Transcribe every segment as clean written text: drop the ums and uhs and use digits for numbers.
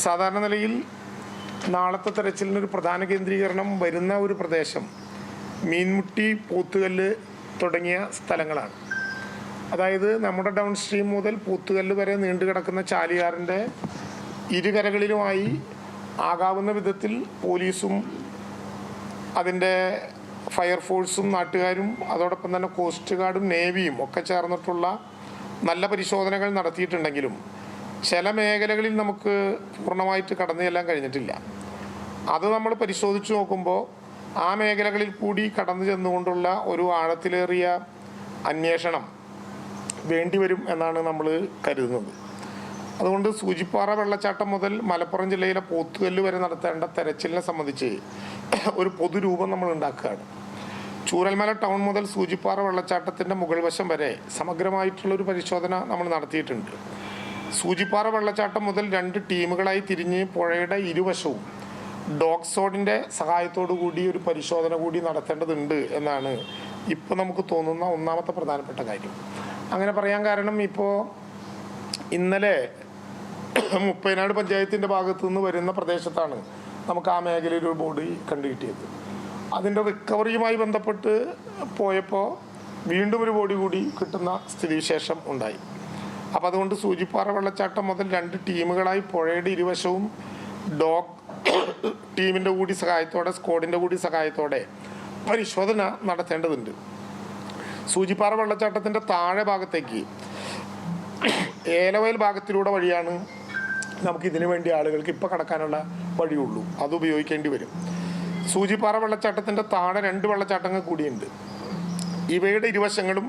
സാധാരണ നിലയിൽ നാളത്തെ തെരച്ചിലിനൊരു പ്രധാന കേന്ദ്രീകരണം വരുന്ന ഒരു പ്രദേശം മീൻമുട്ടി, പോത്തുകല്ല് തുടങ്ങിയ സ്ഥലങ്ങളാണ്. അതായത് നമ്മുടെ ഡൗൺ സ്ട്രീം മുതൽ പോത്തുകല്ല് വരെ നീണ്ടു കിടക്കുന്ന ചാലിയാറിൻ്റെ ഇരുകരകളിലുമായി ആകാവുന്ന വിധത്തിൽ പോലീസും അതിൻ്റെ ഫയർഫോഴ്സും നാട്ടുകാരും അതോടൊപ്പം തന്നെ കോസ്റ്റ് ഗാർഡും നേവിയും ഒക്കെ ചേർന്നിട്ടുള്ള നല്ല പരിശോധനകൾ നടത്തിയിട്ടുണ്ടെങ്കിലും ചില മേഖലകളിൽ നമുക്ക് പൂർണ്ണമായിട്ട് കടന്നു ചെല്ലാൻ കഴിഞ്ഞിട്ടില്ല. അത് നമ്മൾ പരിശോധിച്ച് നോക്കുമ്പോൾ ആ മേഖലകളിൽ കൂടി കടന്നു ചെന്നുകൊണ്ടുള്ള ഒരു ആഴത്തിലേറിയ അന്വേഷണം വേണ്ടിവരും എന്നാണ് നമ്മൾ കരുതുന്നത്. അതുകൊണ്ട് സൂചിപ്പാറ വെള്ളച്ചാട്ടം മുതൽ മലപ്പുറം ജില്ലയിലെ പോത്തുകല്ല് വരെ നടത്തേണ്ട തെരച്ചിലിനെ സംബന്ധിച്ച് ഒരു പൊതുരൂപം നമ്മൾ ഉണ്ടാക്കുകയാണ്. ചൂരൽമല ടൗൺ മുതൽ സൂചിപ്പാറ വെള്ളച്ചാട്ടത്തിൻ്റെ മുകൾ വശം വരെ സമഗ്രമായിട്ടുള്ളൊരു പരിശോധന നമ്മൾ നടത്തിയിട്ടുണ്ട്. സൂചിപ്പാറ വെള്ളച്ചാട്ടം മുതൽ 2 ടീമുകളായി തിരിഞ്ഞ് പുഴയുടെ ഇരുവശവും ഡോഗ് സ്ക്വാഡിൻ്റെ സഹായത്തോടു കൂടി ഒരു പരിശോധന കൂടി നടത്തേണ്ടതുണ്ട് എന്നാണ് ഇപ്പോൾ നമുക്ക് തോന്നുന്ന ഒന്നാമത്തെ പ്രധാനപ്പെട്ട കാര്യം. അങ്ങനെ പറയാൻ കാരണം, ഇപ്പോൾ ഇന്നലെ മുപ്പൈനാട് പഞ്ചായത്തിൻ്റെ ഭാഗത്തു നിന്ന് വരുന്ന പ്രദേശത്താണ് നമുക്ക് ആ മേഖലയിൽ ഒരു ബോഡി കണ്ടുകിട്ടിയത്. അതിൻ്റെ റിക്കവറിയുമായി ബന്ധപ്പെട്ട് പോയപ്പോൾ വീണ്ടും ഒരു ബോഡി കൂടി കിട്ടുന്ന സ്ഥിതിവിശേഷം ഉണ്ടായി. അപ്പോൾ അതുകൊണ്ട് സൂചിപ്പാറ വെള്ളച്ചാട്ടം മുതൽ 2 ടീമുകളായി പുഴയുടെ ഇരുവശവും ഡോഗ് ടീമിൻ്റെ കൂടി സഹായത്തോടെ, സ്ക്വാഡിൻ്റെ കൂടി സഹായത്തോടെ പരിശോധന നടത്തേണ്ടതുണ്ട്. സൂചിപ്പാറ വെള്ളച്ചാട്ടത്തിൻ്റെ താഴെ ഭാഗത്തേക്ക് ഏലവയൽ ഭാഗത്തിലൂടെ വഴിയാണ് നമുക്ക് ഇതിനു വേണ്ടി ആളുകൾക്ക് ഇപ്പോൾ കടക്കാനുള്ള വഴിയുള്ളൂ. അത് ഉപയോഗിക്കേണ്ടി വരും. സൂചിപ്പാറ വെള്ളച്ചാട്ടത്തിൻ്റെ താഴെ 2 വെള്ളച്ചാട്ടങ്ങൾ കൂടിയുണ്ട്. ഇവയുടെ ഇരുവശങ്ങളും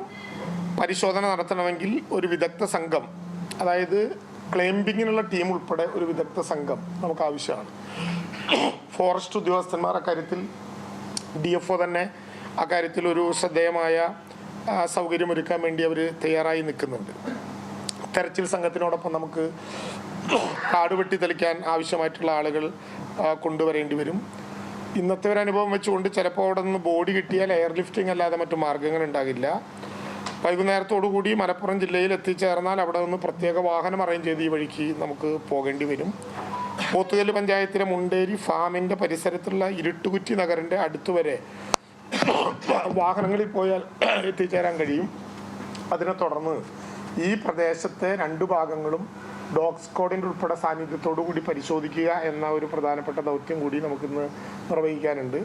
പരിശോധന നടത്തണമെങ്കിൽ ഒരു വിദഗ്ധ സംഘം, അതായത് ക്ലൈംബിങ്ങിനുള്ള ടീം ഉൾപ്പെടെ ഒരു വിദഗ്ധ സംഘം നമുക്ക് ആവശ്യമാണ്. ഫോറസ്റ്റ് ഉദ്യോഗസ്ഥന്മാർ അക്കാര്യത്തിൽ, DFO തന്നെ അക്കാര്യത്തിൽ ഒരു ശ്രദ്ധേയമായ സൗകര്യമൊരുക്കാൻ വേണ്ടി അവർ തയ്യാറായി നിൽക്കുന്നുണ്ട്. തെരച്ചിൽ സംഘത്തിനോടൊപ്പം നമുക്ക് കാട് വെട്ടി തെളിക്കാൻ ആവശ്യമായിട്ടുള്ള ആളുകൾ കൊണ്ടുവരേണ്ടി വരും. ഇന്നത്തെ ഒരു അനുഭവം വെച്ചുകൊണ്ട് ചിലപ്പോൾ അവിടെ നിന്ന് ബോഡി കിട്ടിയാൽ എയർ ലിഫ്റ്റിംഗ് അല്ലാതെ മറ്റു മാർഗ്ഗങ്ങൾ ഉണ്ടാകില്ല. വൈകുന്നേരത്തോടു കൂടി മലപ്പുറം ജില്ലയിൽ എത്തിച്ചേർന്നാൽ അവിടെ നിന്ന് പ്രത്യേക വാഹനം അറേഞ്ച് ചെയ്ത് ഈ വഴിക്ക് നമുക്ക് പോകേണ്ടി വരും. പോത്തുകല്ല് പഞ്ചായത്തിലെ മുണ്ടേരി ഫാമിൻ്റെ പരിസരത്തുള്ള ഇരുട്ടുകുറ്റി നഗറിൻ്റെ അടുത്തുവരെ വാഹനങ്ങളിൽ പോയാൽ എത്തിച്ചേരാൻ കഴിയും. അതിനെ തുടർന്ന് ഈ പ്രദേശത്തെ 2 ഭാഗങ്ങളും ഡോഗ് സ്ക്വാഡിൻ്റെ ഉൾപ്പെടെ സാന്നിധ്യത്തോടു കൂടി പരിശോധിക്കുക എന്ന ഒരു പ്രധാനപ്പെട്ട ദൗത്യം കൂടി നമുക്കിന്ന് നിർവഹിക്കാനുണ്ട്.